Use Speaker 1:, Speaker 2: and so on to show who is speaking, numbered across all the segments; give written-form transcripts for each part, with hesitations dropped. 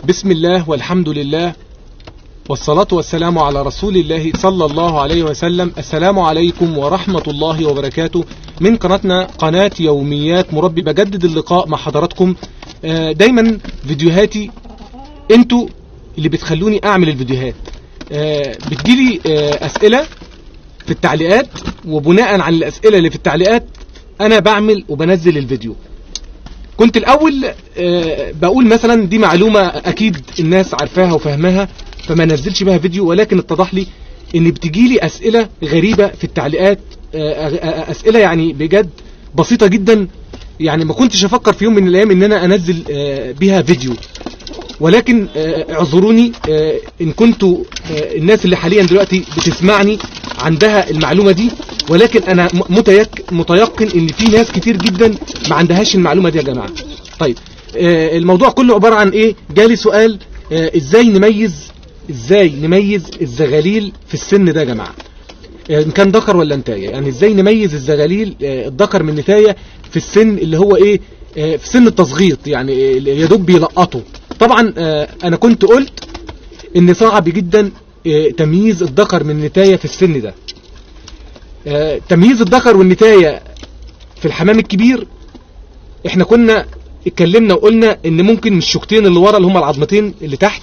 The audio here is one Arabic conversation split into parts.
Speaker 1: بسم الله والحمد لله والصلاة والسلام على رسول الله صلى الله عليه وسلم. السلام عليكم ورحمة الله وبركاته من قناتنا قناة يوميات مربي. بجدد اللقاء مع حضراتكم. دايما فيديوهاتي انتوا اللي بتخلوني اعمل الفيديوهات. بتجيلي اسئلة في التعليقات، وبناء على الاسئلة اللي في التعليقات انا بعمل وبنزل الفيديو. كنت الاول بقول مثلا دي معلومة اكيد الناس عارفاها وفهماها فما نزلش بها فيديو، ولكن اتضح لي ان بتجيلي اسئلة غريبة في التعليقات، اسئلة يعني بجد بسيطة جدا، يعني ما كنتش افكر في يوم من الايام ان انا انزل بها فيديو. ولكن اعذروني ان كنتوا الناس اللي حاليا دلوقتي بتسمعني عندها المعلومة دي، ولكن انا متيقن ان في ناس كتير جدا ما عندهاش المعلومة دي يا جماعة. طيب الموضوع كله عبارة عن ايه؟ جالي سؤال ازاي نميز الزغاليل في السن ده يا جماعة، ان كان ذكر ولا نتاية. يعني ازاي نميز الزغاليل الذكر من النتاية في السن اللي هو ايه، في سن التصغيط، يعني يا دوب بيلقطوا. طبعا انا كنت قلت ان صعب جدا تمييز الذكر من النتاية في السن ده. تمييز الذكر والنتاية في الحمام الكبير احنا كنا اتكلمنا وقلنا ان ممكن من الشوكتين اللي ورا اللي هم العظمتين اللي تحت،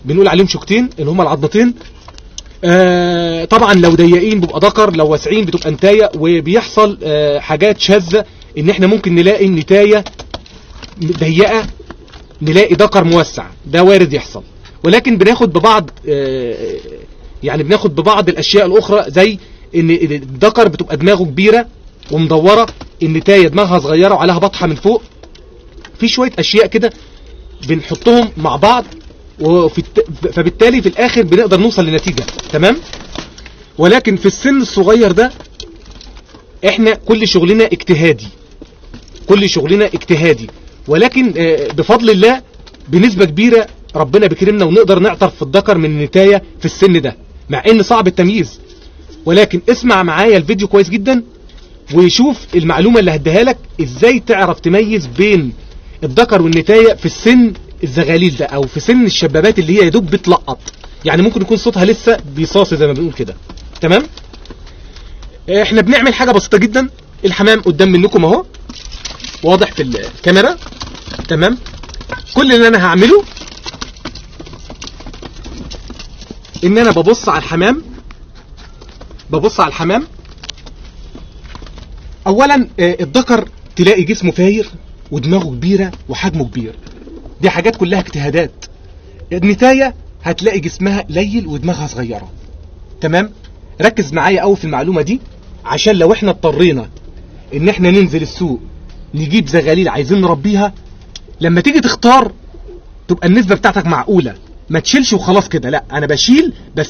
Speaker 1: بنقول عليهم شوكتين اللي هم العظمتين. طبعا لو ضيقين بيبقى ذكر، لو واسعين بتبقى نتاية، وبيحصل حاجات شاذة ان احنا ممكن نلاقي النتاية ضيقة نلاقي ذكر موسع، ده وارد يحصل. ولكن بناخد ببعض الاشياء الاخرى، زي ان الذكر بتبقى دماغه كبيرة ومدورة، النتاية دماغها صغيرة وعليها بطحة من فوق. في شوية اشياء كده بنحطهم مع بعض، فبالتالي في الاخر بنقدر نوصل لنتيجة تمام. ولكن في السن الصغير ده احنا كل شغلنا اجتهادي، ولكن بفضل الله بنسبة كبيرة ربنا بكرمنا ونقدر نعترف في الذكر من النتاية في السن ده، مع ان صعب التمييز. ولكن اسمع معايا الفيديو كويس جدا وشوف المعلومة اللي هديها لك، ازاي تعرف تميز بين الذكر والنتاية في السن الزغاليل ده، او في سن الشبابات اللي هي يدوب بتلقط، يعني ممكن يكون صوتها لسه بيصاصي زي ما بنقول كده تمام. احنا بنعمل حاجة بسيطة جدا. الحمام قدام منكم اهو واضح في الكاميرا تمام. كل اللي انا هعمله ان انا ببص على الحمام. اولا الذكر تلاقي جسمه فاير ودماغه كبيرة وحجمه كبير، دي حاجات كلها اجتهادات. النتاية هتلاقي جسمها قليل ودماغها صغيرة تمام. ركز معايا قوي في المعلومة دي، عشان لو احنا اضطرينا ان احنا ننزل السوق نجيب زغاليل عايزين نربيها، لما تيجي تختار تبقى النسبة بتاعتك معقولة، ما تشيلش وخلاص كده. لا، انا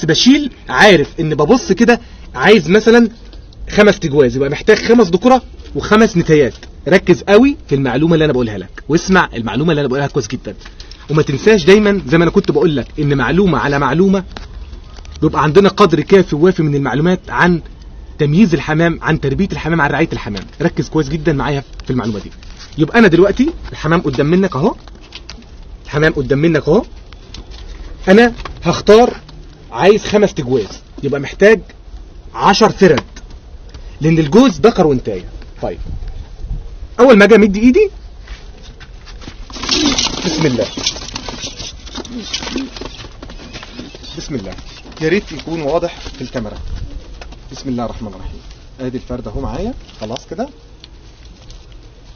Speaker 1: بشيل عارف ان ببص كده عايز مثلا 5 تجواز، يبقى محتاج 5 ذكورة و5 نتايات. ركز قوي في المعلومة اللي انا بقولها لك، واسمع المعلومة اللي انا بقولها كويس جدا، وما تنساش دايما زي ما انا كنت بقول لك ان معلومة على معلومة بيبقى عندنا قدر كافي ووافي من المعلومات عن تمييز الحمام، عن تربية الحمام، عن رعاية الحمام. ركز كويس جدا معايا في المعلومة دي. يبقى انا دلوقتي الحمام قدام منك اهو، انا هختار عايز 5 تجواز، يبقى محتاج 10 فرد، لان الجوز ذكر وانتايه. طيب اول ما اجي امد ايدي بسم الله، يا ريت يكون واضح في الكاميرا. بسم الله الرحمن الرحيم. ادي الفرد اهو معايا خلاص كده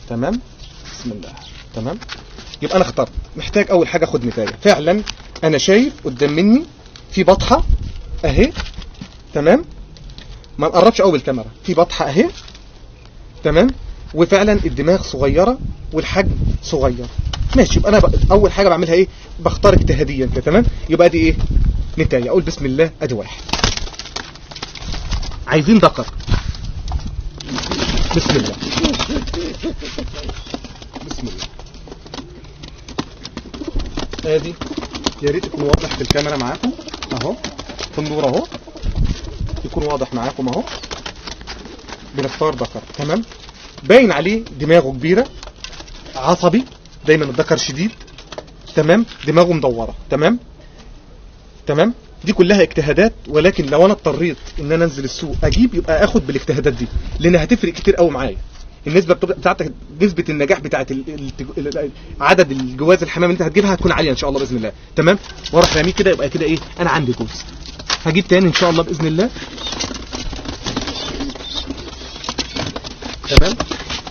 Speaker 1: تمام. بسم الله تمام. يبقى انا اخترت، محتاج اول حاجه اخد نتايه. فعلا انا شايف قدام مني في بطحه اهي تمام، ما نقربش قوي بالكاميرا، في بطحه اهي تمام، وفعلا الدماغ صغيره والحجم صغير ماشي. يبقى انا اول حاجه بعملها ايه؟ بختار اجتهاديا كده تمام. يبقى دي ايه؟ نتايه. اقول بسم الله، ادي واحد. عايزين ذكر، بسم الله ادي، يا ريت يكون واضح في الكاميرا معاكم اهو، في النور اهو يكون واضح معاكم اهو. بنختار ذكر تمام، باين عليه دماغه كبيرة، عصبي، دايما الذكر شديد تمام، دماغه مدوره. تمام تمام. دي كلها اجتهادات، ولكن لو انا اضطريت ان انا انزل السوق اجيب، يبقى اخد بالاجتهادات دي، لان هتفرق كتير قوي معايا. النسبه بتاعتك، نسبه النجاح بتاعت عدد الجواز الحمام اللي انت هتجيبها هتكون عاليه ان شاء الله باذن الله. تمام. واروح راميه كده، يبقى كده ايه، انا عندي جوز. هجيب تاني ان شاء الله باذن الله. تمام.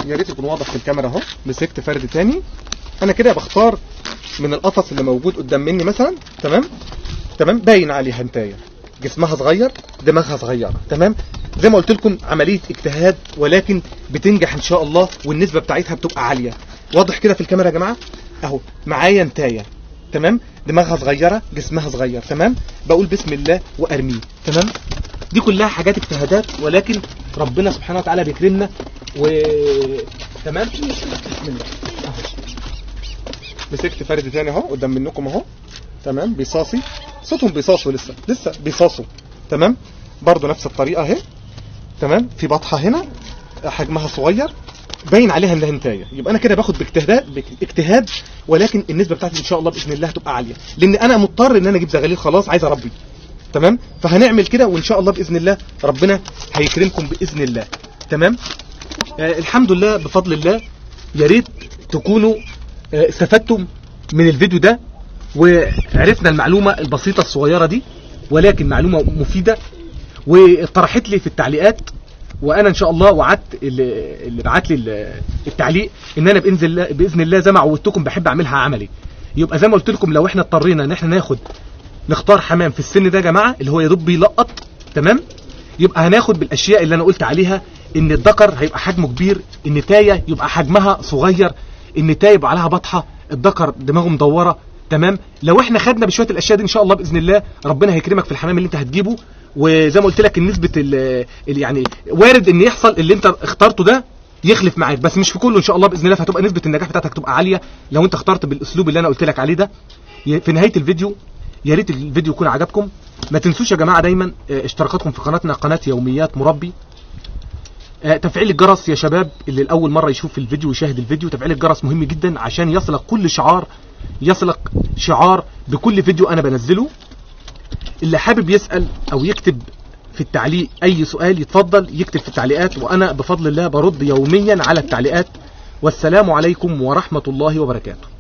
Speaker 1: يا ريت يكون واضح في الكاميرا اهو. مسكت فرد تاني، انا كده بختار من القفص اللي موجود قدام مني مثلا. تمام تمام. باين عليها هنتايه، جسمها صغير، دماغها صغيره. تمام. زي ما قلت لكم عمليه اجتهاد، ولكن بتنجح ان شاء الله، والنسبه بتاعتها بتبقى عاليه. واضح كده في الكاميرا يا جماعه اهو. معايا انتايه، تمام، دماغها صغيره، جسمها صغير. تمام. بقول بسم الله وارميه. تمام. دي كلها حاجات اجتهادات، ولكن ربنا سبحانه وتعالى بيكرمنا. تمام. بسم الله اهو. مسكت فرد تاني اهو قدام منكم اهو. تمام. بيصاصي، صوتهم بيصاصوا، لسه بيصاصوا. تمام. برضو نفس الطريقه اهي. تمام. في بطحه هنا حجمها صغير، باين عليها انها هنتايه، يبقى انا كده باخد باجتهاد، ولكن النسبه بتاعتي ان شاء الله باذن الله هتبقى عاليه، لان انا مضطر ان انا اجيب زغاليل، خلاص عايز اربي. تمام. فهنعمل كده، وان شاء الله باذن الله ربنا هيكرمكم باذن الله. تمام. الحمد لله بفضل الله. يا ريت تكونوا استفدتم من الفيديو ده، وعرفنا المعلومه البسيطه الصغيره دي، ولكن معلومه مفيده، وطرحت لي في التعليقات، وانا ان شاء الله وعدت اللي بعت لي التعليق ان انا باذن الله زي ما عودتكم بحب اعملها عملي. يبقى زي ما قلت لكم، لو احنا اضطرينا ان احنا نختار حمام في السن ده يا جماعه، اللي هو يا دوب بيلقط، تمام، يبقى هناخد بالاشياء اللي انا قلت عليها. ان الذكر هيبقى حجمه كبير، النتايه يبقى حجمها صغير، النتايه يبقى عليها بطحه، الذكر دماغه مدوره. تمام. لو احنا خدنا بشويه الاشياء دي ان شاء الله باذن الله ربنا هيكرمك في الحمام اللي انت هتجيبه. وزي ما قلت لك النسبه يعني وارد ان يحصل اللي انت اخترته ده يخلف معاك، بس مش في كله ان شاء الله باذن الله، فهتبقى نسبه النجاح بتاعتك تبقى عاليه لو انت اخترت بالاسلوب اللي انا قلت لك عليه ده. في نهايه الفيديو، يا ريت الفيديو يكون عجبكم. ما تنسوش يا جماعه دايما اشتراكاتكم في قناتنا، قناه يوميات مربي. تفعيل الجرس يا شباب، اللي الاول مره يشوف الفيديو ويشاهد الفيديو، تفعيل الجرس مهم جدا عشان يصلك كل شعار بكل فيديو انا بنزله. اللي حابب يسأل او يكتب في التعليق اي سؤال يتفضل يكتب في التعليقات، وانا بفضل الله برد يوميا على التعليقات. والسلام عليكم ورحمة الله وبركاته.